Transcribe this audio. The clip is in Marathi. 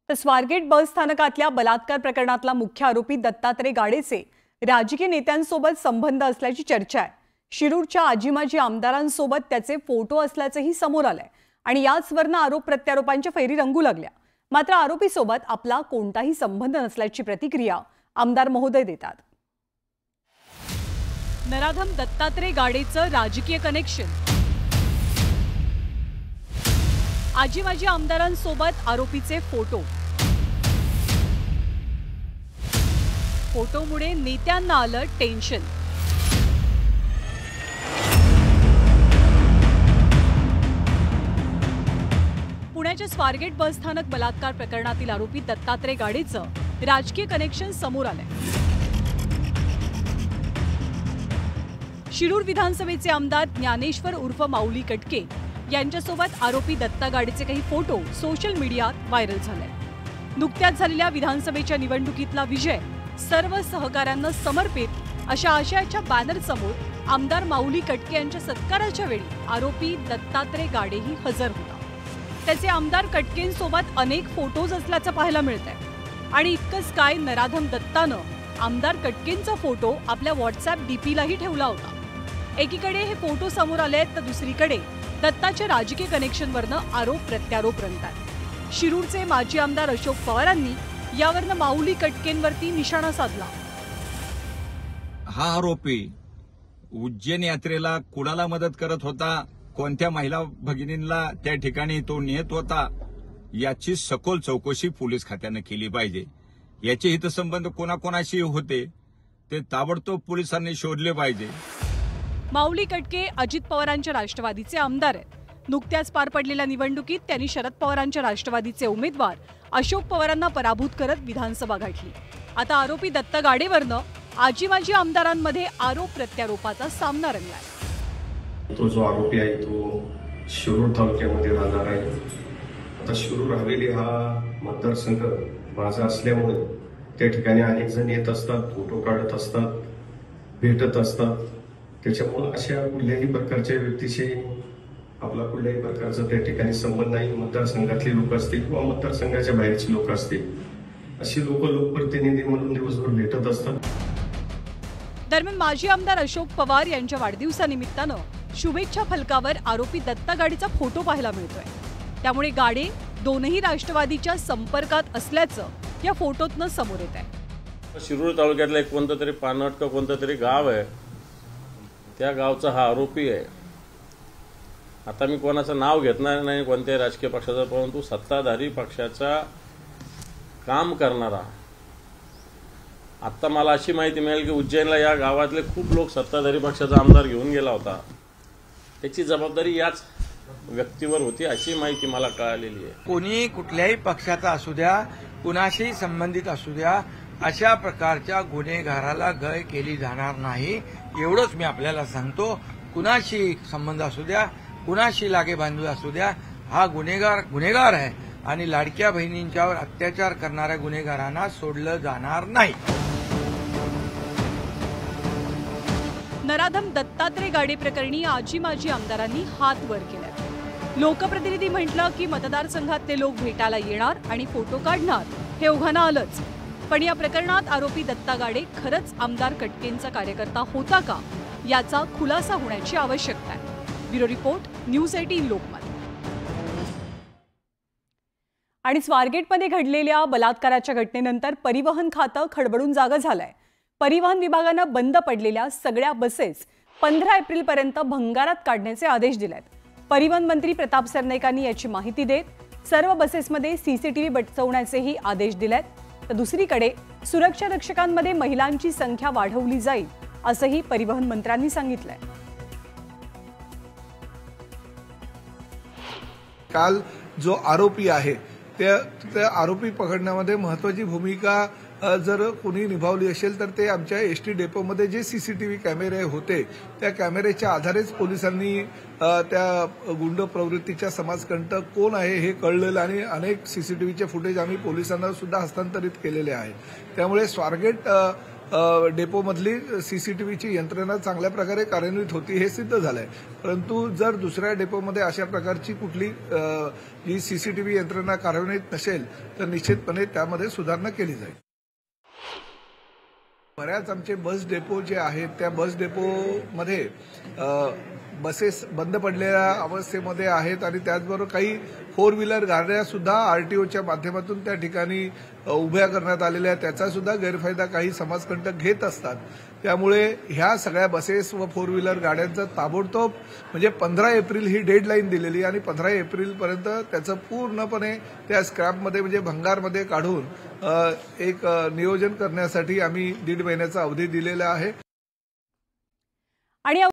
तर स्वारगेट बस स्थानकातल्या बलात्कार प्रकरणातला मुख्य आरोपी दत्तात्रय गाडेचे राजकीय नेत्यांसोबत संबंध असल्याची चर्चा आहे। शिरूरच्या आजीमाजी आमदारांसोबत त्याचे फोटो असल्याचंही समोर आलंय आणि याचवरून आरोप प्रत्यारोपांच्या फैरी रंगू लागल्या। मात्र आरोपीसोबत आपला कोणताही संबंध नसल्याची प्रतिक्रिया आमदार महोदय देतात। नराधम दत्तात्रय गाडेचं राजकीय कनेक्शन, आजीमाजी आमदारांसोबत आरोपीचे फोटोमुळे नेत्यांना आलं टेन्शन। पुण्याच्या स्वारगेट बस स्थानक बलात्कार प्रकरणातील आरोपी दत्तात्रय गाडेचं राजकीय कनेक्शन समोर आलंय। शिरूर विधानसभेचे आमदार ज्ञानेश्वर उर्फ माऊली कटके यांच्यासोबत आरोपी दत्ता गाडेचे काही फोटो सोशल मीडियात व्हायरल झाले। नुकत्याच झालेल्या विधानसभेच्या निवडणुकीतला विजय सर्व सहकाऱ्यांना समर्पित अशा आशयाच्या बॅनर समोर आमदार माऊली कटके यांच्या सत्काराच्या वेळी आरोपी दत्तात्रय गाडेही हजर होता। त्याचे आमदार कटकेंसोबत अनेक फोटोज असल्याचं पाहायला मिळतंय। आणि इतकंच काय, नराधम दत्तानं आमदार कटकेंचा फोटो आपल्या व्हॉट्सअप डीपीलाही ठेवला होता। एकीकडे हे फोटो समोर आले तर दुसरीकडे दत्ताच्या राजकीय कनेक्शनवरनं आरोप प्रत्यारोप रंगतात। शिरूरचे माजी आमदार अशोक पवारांनी यावरनं माऊली कटकेंवरती निशाणा साधला। हा आरोपी उज्जैन यात्रेला कुणाला मदत करत होता, कोणत्या महिला भगिनींना त्या ठिकाणी तो नेत होता, याची सखोल चौकशी पोलीस खात्याने केली पाहिजे। याचे हितसंबंध कोणाकोणाशी होते ते ताबडतोब पोलिसांनी शोधले पाहिजे। माऊली कटके अजित पवारांच्या राष्ट्रवादीचे आमदार आहेत। नुकत्याच पार पडलेल्या निवडणुकीत त्यांनी शरद पवारांच्या राष्ट्रवादीचे उमेदवार अशोक पवारांना पराभूत करत विधानसभा गाठली। आता आरोपी दत्ता गाडेवरनं आजीमाजी आमदारांमध्ये आरोप प्रत्यारोपाचा सामना रंगलाय। तो जो आरोपी आहे तो शिरूर तालुक्यामध्ये राहणार आहे। आता शिरूर हवेली हा मतदारसंघ माझा असल्यामुळे त्या ठिकाणी अनेक जण येत असतात, फोटो काढत असतात, भेटत असतात। त्याच्यामुळे अशा कुठल्याही प्रकारच्या व्यक्तीशी आपला कुठल्याही प्रकारचा त्या ठिकाणी संबंध नाही। मतदारसंघातली लोक असतील किंवा मतदारसंघाच्या बाहेरची लोक असतील, अशी लोक लोकप्रतिनिधी म्हणून दिवसभर भेटत असतात। दरम्यान माजी आमदार अशोक पवार यांच्या वाढदिवसानिमित्तानं शुभेच्छा फलकावर आरोपी दत्ता गाडेचा फोटो पाहायला मिळतोय। त्यामुळे गाडे दोनही राष्ट्रवादीच्या संपर्कात असल्याचं या फोटोतनं समोर येत आहे। शिरूर तालुक्यातलं एक कोणतं तरी पानट का कोणतं तरी गाव आहे, त्या गावचा हा आरोपी आहे। आता मी कोणाचं नाव घेतणार नाही, कोणत्याही राजकीय पक्षाचा, परंतु सत्ताधारी पक्षाचा काम करणारा। आता मला अशी माहिती मिळेल की उज्जैनला या गावातले खूप लोक सत्ताधारी पक्षाचा आमदार घेऊन गेला होता, त्याची जबाबदारी याच व्यक्तीवर होती अशी माहिती मला कळालेली आहे। कोणी कुठल्याही पक्षाचा असू द्या, कुणाशी संबंधित असू द्या, अशा प्रकारच्या गुन्हेगाराला गय केली जाणार नाही, एवढंच मी आपल्याला सांगतो। कुणाशी संबंध असू द्या, कुणाशी लागेबांधू असू द्या, हा गुन्हेगार आहे आणि लाडक्या बहिणींच्यावर अत्याचार करणाऱ्या गुन्हेगारांना सोडलं जाणार नाही। नराधम दत्तात्रय गाडे प्रकरणी आजीमाजी आमदारांनी हात वर केले। लोकप्रतिनिधी म्हटलं की मतदारसंघातले लोक भेटायला येणार आणि फोटो काढणार, हे ओघाना आलंच। पण या प्रकरणात आरोपी दत्ता गाडे खरंच आमदार कटकेंचा कार्यकर्ता होता का, याचा खुलासा होण्याची आवश्यकता आहे। Bureau report, news 18 Lokmat. आणि स्वारगेटमध्ये घडलेल्या बलात्काराच्या घटनेनंतर परिवहन खातं खडबडून जागं झालंय। परिवहन विभागानं बंद पडलेल्या सगळ्या बसेस 15 एप्रिलपर्यंत भंगारात काढण्याचे आदेश दिलेत। परिवहन मंत्री प्रताप सरनाईकांनी याची माहिती देत सर्व बसेसमध्ये सीसीटीव्ही बसवण्याचेही आदेश दिलेत। तर दुसरीकडे सुरक्षा रक्षकांमध्ये महिलांची संख्या वाढवली जाईल असंही परिवहन मंत्र्यांनी सांगितलंय। काल जो आरोपी आहे त्या आरोपी पकडण्यामध्ये महत्त्वाची भूमिका जर कोणी निभावली असेल तर ते आमच्या एसटी डेपोमध्ये जे सीसीटीव्ही कॅमेरे होते त्या कॅमेऱ्याच्या आधारेच पोलिसांनी त्या गुंड प्रवृत्तीच्या समाजकंटक कोण आहे हे कळलेलं आणि अनेक सीसीटीव्हीचे फुटेज आम्ही पोलिसांना सुद्धा हस्तांतरित केलेले आहे। त्यामुळे स्वारगेट डेपोमधली सीसीटीव्हीची यंत्रणा चांगल्या प्रकारे कार्यान्वित होती हे सिद्ध झालंय. परंतु जर दुसऱ्या डेपोमध्ये अशा प्रकारची कुठली जी सीसीटीव्ही यंत्रणा कार्यान्वित नसेल तर निश्चितपणे त्यामध्ये सुधारणा केली जाईल. बऱ्याच आमचे बस डेपो जे आहेत त्या बस डेपोमध्ये बसेस बंद पडलेल्या अवस्थेमध्ये आहेत आणि त्याचबरोबर काही 4 व्हीलर गाड्या सुद्धा आरटीओच्या माध्यमातून त्या ठिकाणी उभ्या करण्यात आलेल्या आहेत. त्याचा सुद्धा गैरफायदा काही समाजकंटक घेत असतात. त्यामुळे ह्या सगळ्या बसेस व 4 व्हीलर गाड्यांचा ताबडतोब म्हणजे 15 एप्रिल ही डेडलाईन दिलेली आणि 15 एप्रिलपर्यंत त्याचं पूर्णपणे त्या स्क्रॅपमध्ये म्हणजे भंगारमध्ये काढून एक नियोजन करण्यासाठी आम्ही 1.5 महिन्याचा अवधी दिलेला आहे. आणि